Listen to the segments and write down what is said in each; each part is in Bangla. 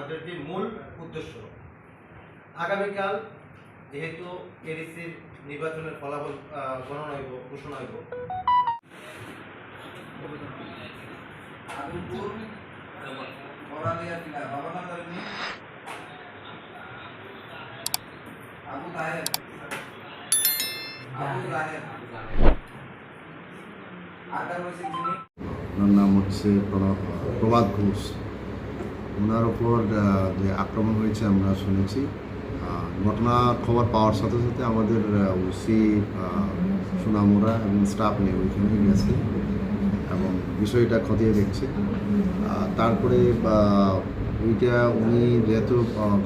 ছাত্রছাত্রীর মূল উদ্দেশ্য। আগামীকাল যেহেতু এডিসির নির্বাচনের ফলাফল গণনা হইব, ঘোষণা হইব, ওনার নাম হচ্ছে প্রভাত ঘোষ। ওনার ওপর যে আক্রমণ হয়েছে আমরা শুনেছি। ঘটনা খবর পাওয়ার সাথে সাথে আমাদের ওসি সুনামুরা এবং স্টাফ নিয়ে ওইখানে গেছে এবং বিষয়টা খতিয়ে দেখছে। তারপরে ওইটা উনি যেহেতু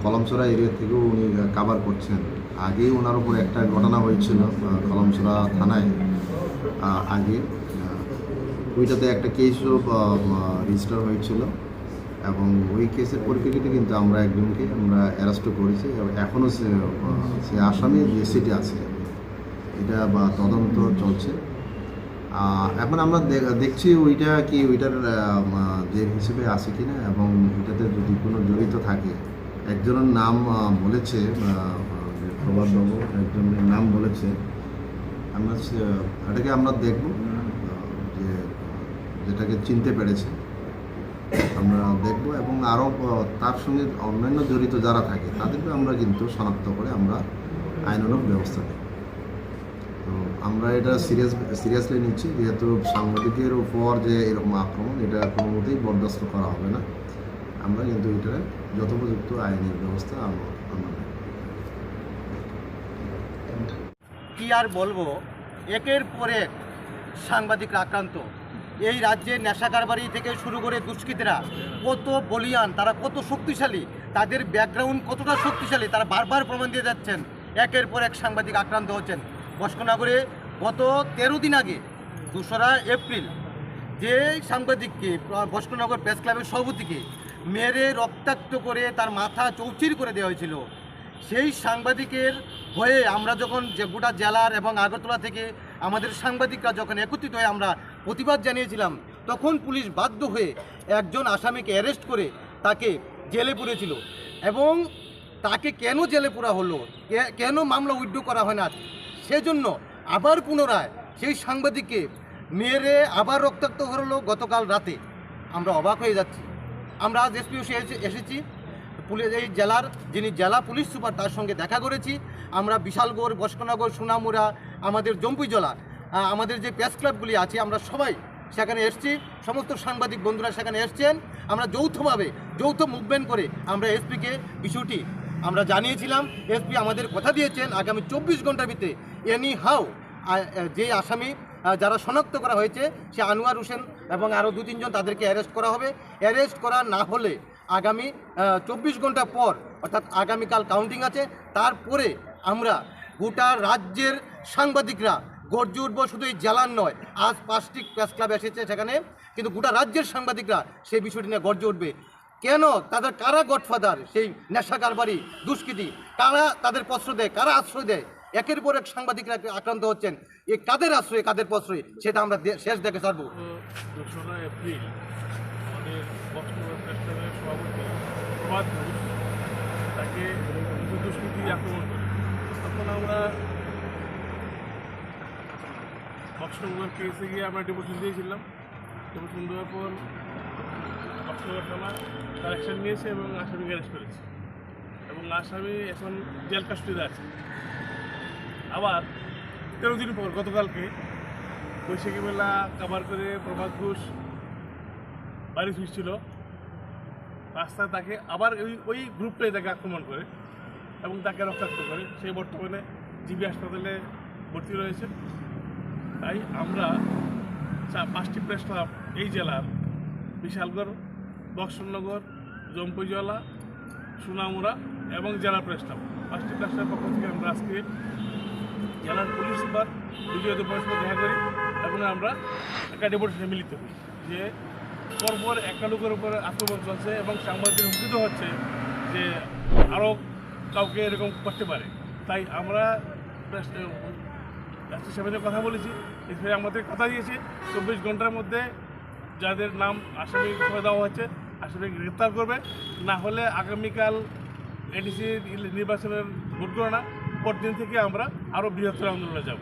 কলমছড়া এরিয়া থেকেও উনি কাভার করছেন, আগেই ওনার উপর একটা ঘটনা হয়েছিল কলমছড়া থানায়। আগে ওইটাতে একটা কেসও রেজিস্টার হয়েছিল এবং ওই কেসের পরিপ্রেক্ষিতে কিন্তু আমরা একজনকে অ্যারেস্টও করেছি এবং এখনও সে আসামি জেসিটি আছে। এটা তদন্ত চলছে। এখন আমরা দেখছি ওইটা কি ওইটার জেল হিসেবে আছে কিনা এবং এটাতে যদি কোনো জড়িত থাকে। একজনের নাম বলেছে, প্রভাতবাবু একজনের নাম বলেছে। আমরা এটাকে আমরা দেখব, যেটাকে চিনতে পেরেছে আমরা দেখব এবং আরও তার সঙ্গে অন্যান্য জড়িত যারা থাকে তাদেরকে আমরা কিন্তু শনাক্ত করে আমরা আইনানুগ ব্যবস্থা নেব। তো আমরা এটা সিরিয়াসলি নিচ্ছি, যেহেতু সাংবাদিকের উপর যে এরকম আক্রমণ, এটা কোনো মতেই বরদাস্ত করা হবে না। আমরা কিন্তু এটা যথোপযুক্ত আইনি ব্যবস্থা আমরা নেব। কি আর বলবো, একের পর এক সাংবাদিকরা আক্রান্ত। এই রাজ্যের নেশা কারবারি থেকে শুরু করে দুষ্কৃতীরা কত বলিয়ান, তারা কত শক্তিশালী, তাদের ব্যাকগ্রাউন্ড কতটা শক্তিশালী তারা বারবার প্রমাণ দিয়ে যাচ্ছেন। একের পর এক সাংবাদিক আক্রান্ত হচ্ছেন। বস্কনগরে গত 13 দিন আগে 2রা এপ্রিল যে সাংবাদিককে বস্কনগর প্রেস ক্লাবের সভাপতিকে মেরে রক্তাক্ত করে তার মাথা চৌচির করে দেওয়া হয়েছিল, সেই সাংবাদিকের হয়ে আমরা যখন গোটা জেলার এবং আগরতলা থেকে আমাদের সাংবাদিকরা যখন একত্রিত হয়ে আমরা প্রতিবাদ জানিয়েছিলাম, তখন পুলিশ বাধ্য হয়ে একজন আসামিকে অ্যারেস্ট করে তাকে জেলে পুরেছিল। এবং তাকে কেন জেলে পুরা হলো, কেন মামলা উইথড্র করা হয় না, সেজন্য আবার পুনরায় সেই সাংবাদিককে মেরে আবার রক্তাক্ত হলো গতকাল রাতে। আমরা অবাক হয়ে যাচ্ছি। আমরা আজ এসপি এসেছি, এই জেলার যিনি জেলা পুলিশ সুপার তার সঙ্গে দেখা করেছি। আমরা বিশালগড়, বস্কনগর, সোনামুড়া, আমাদের জম্পুইজলা, আমাদের যে প্রেস ক্লাবগুলি আছে, আমরা সবাই সেখানে এসেছি। সমস্ত সাংবাদিক বন্ধুরা সেখানে এসছেন। আমরা যৌথ মুভমেন্ট করে আমরা এসপিকে বিষয়টি আমরা জানিয়েছিলাম। এসপি আমাদের কথা দিয়েছেন আগামী 24 ঘন্টার ভিতরে এনি হাউ যে আসামি যারা শনাক্ত করা হয়েছে, সে আনোয়ার হোসেন এবং আরও 2-3 জন, তাদেরকে অ্যারেস্ট করা হবে। অ্যারেস্ট করা না হলে আগামী 24 ঘন্টা পর, অর্থাৎ আগামীকাল কাউন্টিং আছে, তারপরে আমরা গোটা রাজ্যের সাংবাদিকরা গর্জে উঠব। শুধু এই জেলার নয়, আজ 5টি প্রেস ক্লাব এসেছে সেখানে, কিন্তু গোটা রাজ্যের সাংবাদিকরা সেই বিষয়টি নিয়ে গর্জে উঠবে। কেন তাদের কারা গডফাদার, সেই নেশা কারবারি দুষ্কৃতী, কারা তাদের প্রশ্রয় দেয়, কারা আশ্রয় দেয়, একের পর এক সাংবাদিকরা আক্রান্ত হচ্ছেন। এ কাদের আশ্রয়, কাদের প্রশ্রয়, সেটা আমরা শেষ দেখে ছাড়ব। 2রা এপ্রিল আমাদের বস্কনগর প্রেস ক্লাবের সভাপতি প্রভাত ঘোষ তাকে দুষ্কৃতী আক্রমণ করে। তখন আমরা বস্কনগর কেসে গিয়ে আমরা ডেপুটেশন দিয়েছিলাম। ডেপুটেশন দেওয়ার পর বস্কনগর থানা তার অ্যাকশন নিয়েছে এবং আসামিকে অ্যারেস্ট করেছে এবং আসামি এখন জেল কাস্টডিতে আছে। আবার 13 দিন পর গতকালকে বৈশাখী মেলা কাভার করে প্রভাত ঘোষ বাড়ি ফিরছিল, রাস্তায় তাকে আবার ওই গ্রুপটাই তাকে আক্রমণ করে এবং তাকে রক্তাক্ত করে। সে বর্তমানে জিবি হাসপাতালে ভর্তি রয়েছে। তাই আমরা 5টি প্রেস ক্লাব এই জেলার বিশালগড়, বক্সনগর, জম্পুইজলা, সোনামুড়া এবং জেলা প্রেস ক্লাব, 5টি প্রেস ক্লাবের পক্ষ থেকে আমরা আজকে জেলার পুলিশ সুপার বিজয় পরিষদ দেখা করি এবং আমরা একটা ডেপুটেশনে মিলিত হই যে পরপর একটা লোকের উপরে আক্রমণ চলছে এবং সাংবাদিক হুমকিত হচ্ছে যে আরও কাউকে এরকম করতে পারে। তাই আমরা সাথে কথা বলেছি, এছাড়া আমাদের কথা দিয়েছি 24 ঘন্টার মধ্যে যাদের নাম আসামি করে দেওয়া হচ্ছে আসামিকে গ্রেপ্তার করবে, না হলে আগামীকাল এডিসি নির্বাচনের ভোট গণনা পরদিন থেকে আমরা আরও বৃহত্তর আন্দোলনে যাব।